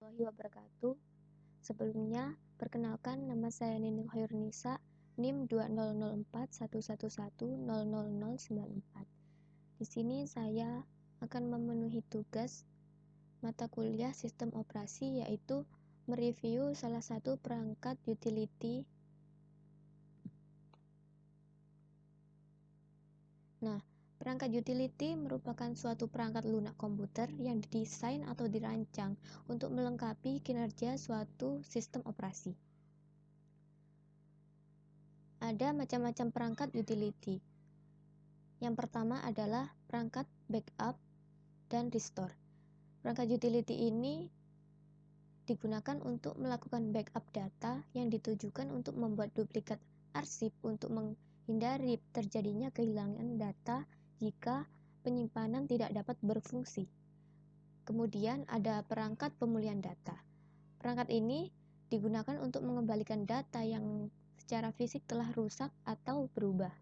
warahmatullahi wabarakatuh. Sebelumnya, perkenalkan nama saya Nining Khairunisa, NIM 200411100094. Di sini saya akan memenuhi tugas mata kuliah sistem operasi, yaitu mereview salah satu perangkat utility. Nah, perangkat utility merupakan suatu perangkat lunak komputer yang didesain atau dirancang untuk melengkapi kinerja suatu sistem operasi. Ada macam-macam perangkat utility. Yang pertama adalah perangkat backup dan restore. Perangkat utility ini digunakan untuk melakukan backup data yang ditujukan untuk membuat duplikat arsip untuk menghindari terjadinya kehilangan data jika penyimpanan tidak dapat berfungsi. Kemudian ada perangkat pemulihan data. Perangkat ini digunakan untuk mengembalikan data yang secara fisik telah rusak atau berubah.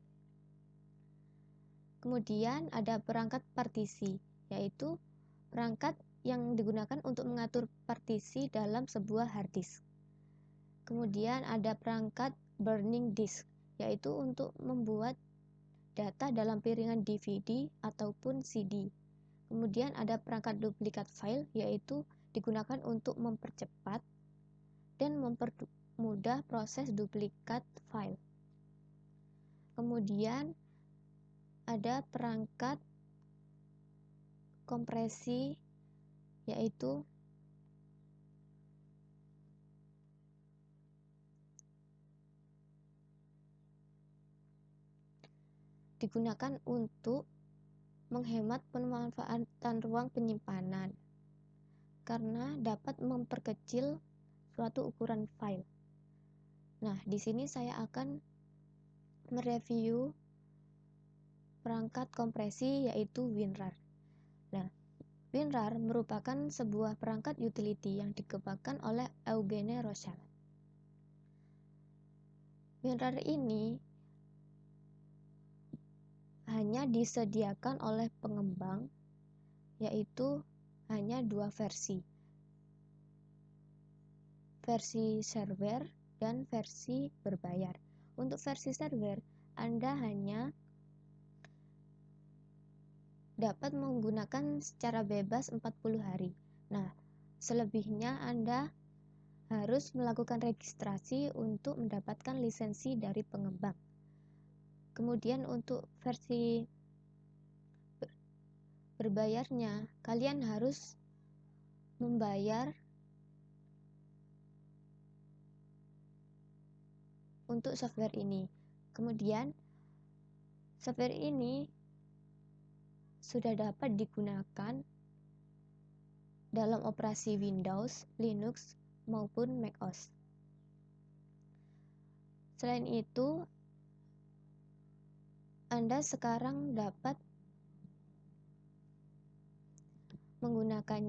Kemudian ada perangkat partisi, yaitu perangkat yang digunakan untuk mengatur partisi dalam sebuah hard disk. Kemudian ada perangkat burning disk, yaitu untuk membuat data dalam piringan DVD ataupun CD. Kemudian ada perangkat duplikat file, yaitu digunakan untuk mempercepat dan mempermudah proses duplikat file. Kemudian ada perangkat kompresi, yaitu digunakan untuk menghemat pemanfaatan ruang penyimpanan karena dapat memperkecil suatu ukuran file. Nah, di sini saya akan mereview perangkat kompresi, yaitu WinRAR. Nah, WinRAR merupakan sebuah perangkat utility yang dikembangkan oleh Eugene Rochal. WinRAR ini hanya disediakan oleh pengembang, yaitu hanya dua versi server dan versi berbayar. Untuk versi server, Anda hanya dapat menggunakan secara bebas 40 hari. Nah, selebihnya Anda harus melakukan registrasi untuk mendapatkan lisensi dari pengembang. Kemudian untuk versi berbayarnya, kalian harus membayar untuk software ini. Kemudian software ini sudah dapat digunakan dalam operasi Windows, Linux, maupun macOS. Selain itu, Anda sekarang dapat menggunakan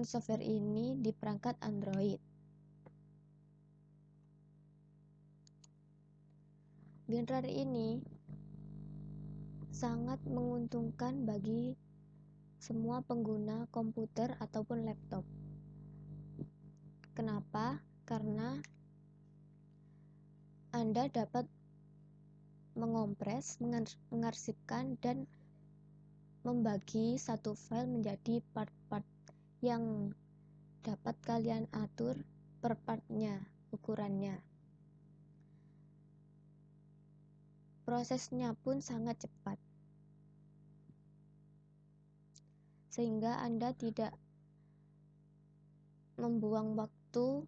software ini di perangkat Android. WinRAR ini sangat menguntungkan bagi semua pengguna komputer ataupun laptop. Kenapa? Karena Anda dapat mengompres, mengarsipkan, dan membagi satu file menjadi part-part yang dapat kalian atur per partnya, ukurannya. Prosesnya pun sangat cepat, sehingga Anda tidak membuang waktu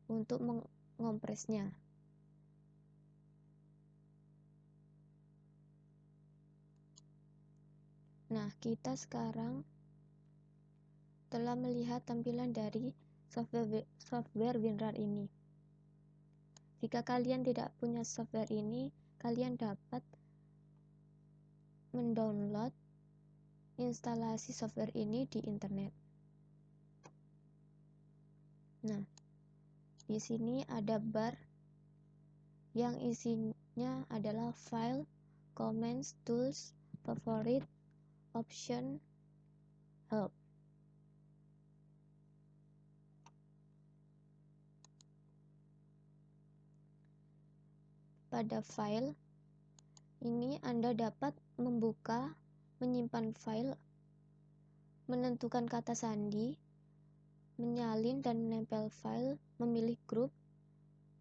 untuk mengompresnya. Nah, kita sekarang telah melihat tampilan dari software WinRAR ini. Jika kalian tidak punya software ini, kalian dapat mendownload instalasi software ini di internet. Nah, di sini ada bar yang isinya adalah file, comments, tools, favorit, option help. Pada file ini Anda dapat membuka, menyimpan file, menentukan kata sandi, menyalin dan menempel file, memilih grup,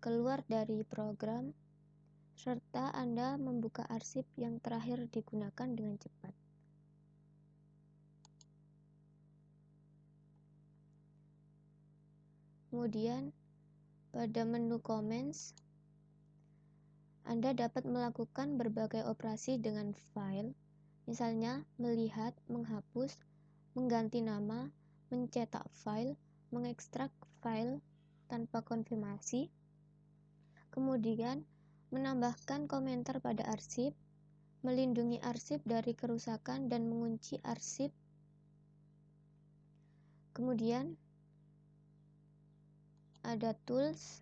keluar dari program, serta Anda membuka arsip yang terakhir digunakan dengan cepat. Kemudian, pada menu Commands, Anda dapat melakukan berbagai operasi dengan file, misalnya melihat, menghapus, mengganti nama, mencetak file, mengekstrak file tanpa konfirmasi, kemudian menambahkan komentar pada arsip, melindungi arsip dari kerusakan dan mengunci arsip. Kemudian ada tools,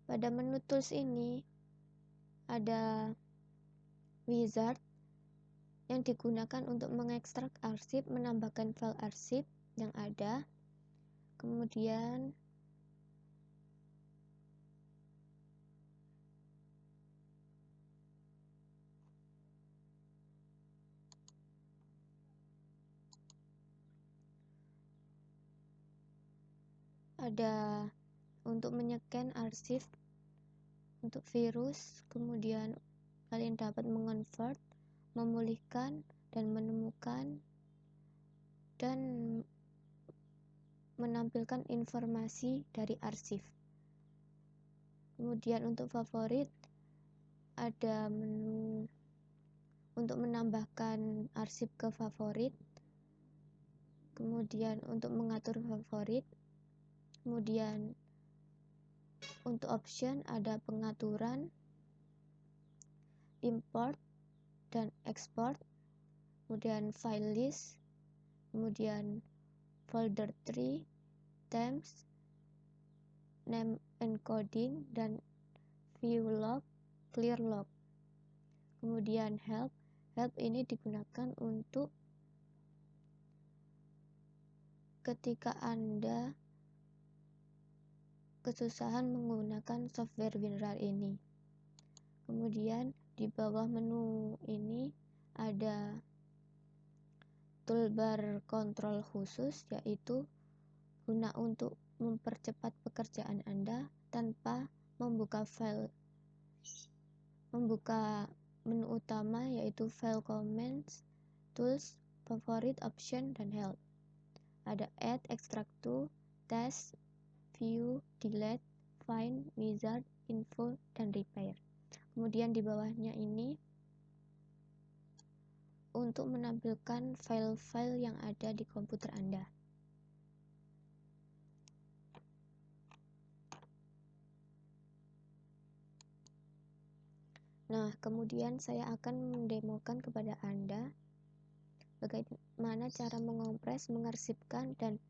pada menu tools ini ada wizard yang digunakan untuk mengekstrak arsip, menambahkan file arsip yang ada. Kemudian ada untuk menyeken arsip untuk virus, kemudian kalian dapat mengonvert, memulihkan, dan menemukan dan menampilkan informasi dari arsip. Kemudian untuk favorit ada menu untuk menambahkan arsip ke favorit, kemudian untuk mengatur favorit, kemudian untuk option ada pengaturan, import dan export, kemudian file list, kemudian folder tree, themes, name encoding, dan view log, clear log. Kemudian help ini digunakan untuk ketika Anda kesusahan menggunakan software WinRAR ini. Kemudian di bawah menu ini ada toolbar kontrol khusus, yaitu guna untuk mempercepat pekerjaan Anda tanpa membuka menu utama, yaitu file, commands, tools, favorit, option, dan help. Ada add, extract to, test, view, delete, find, wizard, info, dan repair. Kemudian di bawahnya ini untuk menampilkan file-file yang ada di komputer Anda. Nah, kemudian saya akan mendemokan kepada Anda bagaimana cara mengompres, mengarsipkan, dan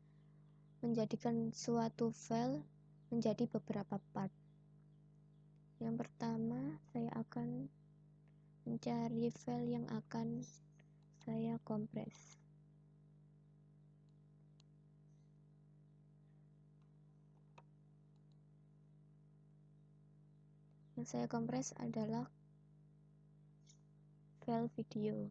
menjadikan suatu file menjadi beberapa part. Yang pertama, saya akan mencari file yang akan saya kompres. Yang saya kompres adalah file video.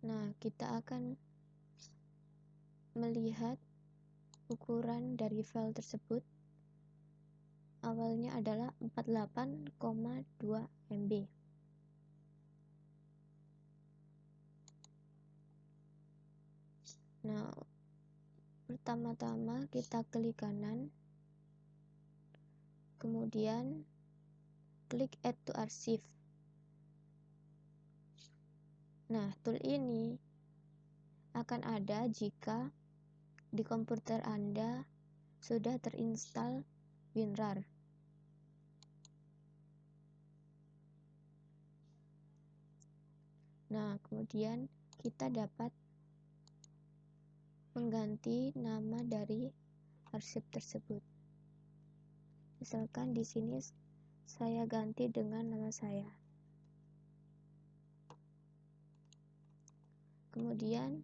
Nah, kita akan melihat ukuran dari file tersebut. Awalnya adalah 48,2 MB. Nah, pertama-tama kita klik kanan, kemudian klik add to archive. Nah, tool ini akan ada jika di komputer Anda sudah terinstall WinRAR. Nah, kemudian kita dapat mengganti nama dari arsip tersebut. Misalkan di sini saya ganti dengan nama saya. Kemudian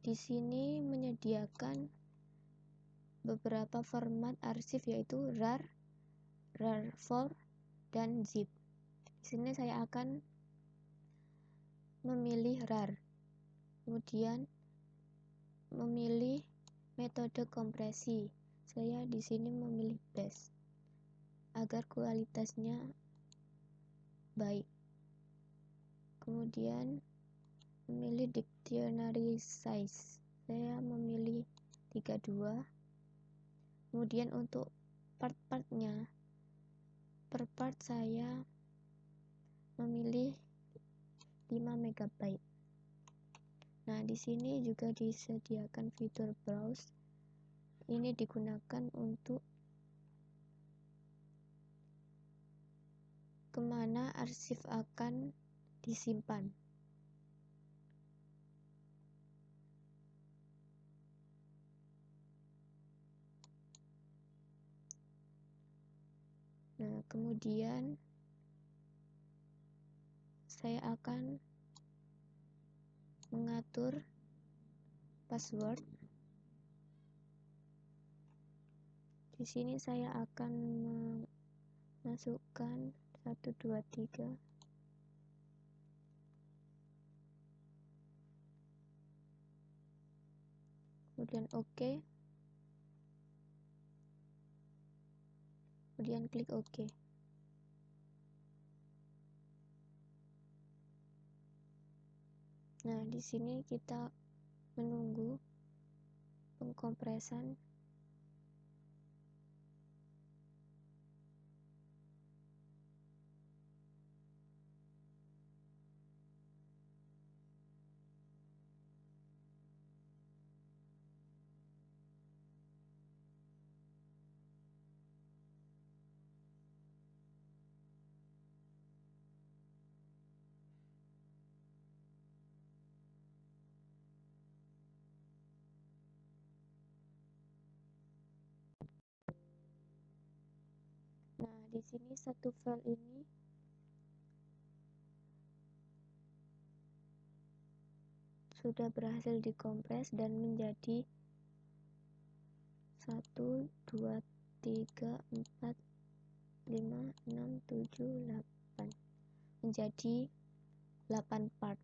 di sini menyediakan beberapa format arsip, yaitu RAR, RAR4, dan ZIP. Di sini saya akan memilih RAR. Kemudian memilih metode kompresi. Saya di sini memilih best agar kualitasnya baik. Kemudian memilih dictionary size. Saya memilih 32. Kemudian untuk part-partnya, per part saya memilih 5 MB. Nah, di sini juga disediakan fitur browse. Ini digunakan untuk kemana arsip akan disimpan. Nah, kemudian saya akan mengatur password. Di sini saya akan memasukkan 1 2 3. Kemudian OK. Kemudian klik OK. Nah, di sini kita menunggu pengkompresan. Nah, di sini satu file ini sudah berhasil dikompres dan menjadi 1 2 3 4 5 6 7 8, menjadi 8 part.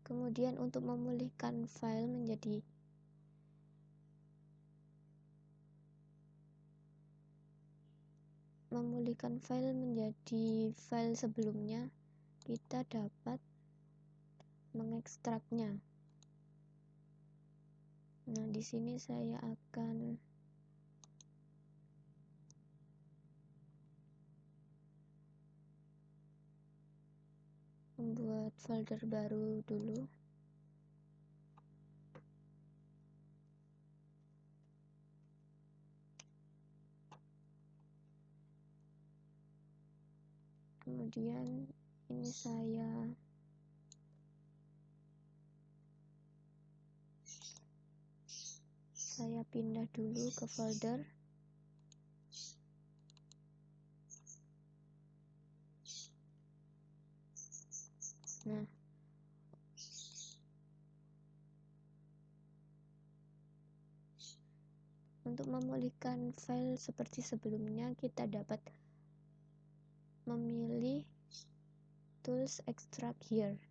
Kemudian untuk memulihkan file menjadi file sebelumnya, kita dapat mengekstraknya. Nah, di sini saya akan membuat folder baru dulu. Kemudian ini saya pindah dulu ke folder. Nah, untuk memulihkan file seperti sebelumnya, kita dapat memilih tools extract here.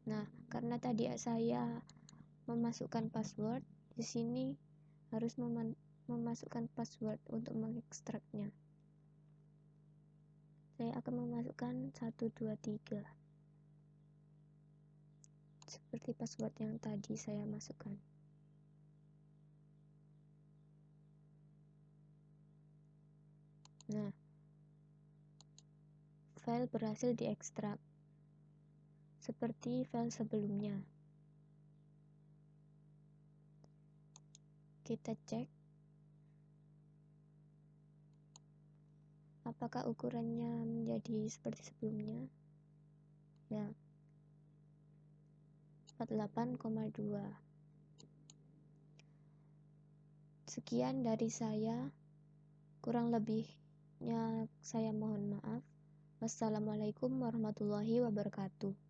Nah, karena tadi saya memasukkan password, di sini harus memasukkan password untuk mengekstraknya. Saya akan memasukkan 1 2 3 seperti password yang tadi saya masukkan. Nah, file berhasil diekstrak seperti file sebelumnya. Kita cek apakah ukurannya menjadi seperti sebelumnya. Ya, 48,2. Sekian dari saya, kurang lebihnya saya mohon maaf. Wassalamualaikum warahmatullahi wabarakatuh.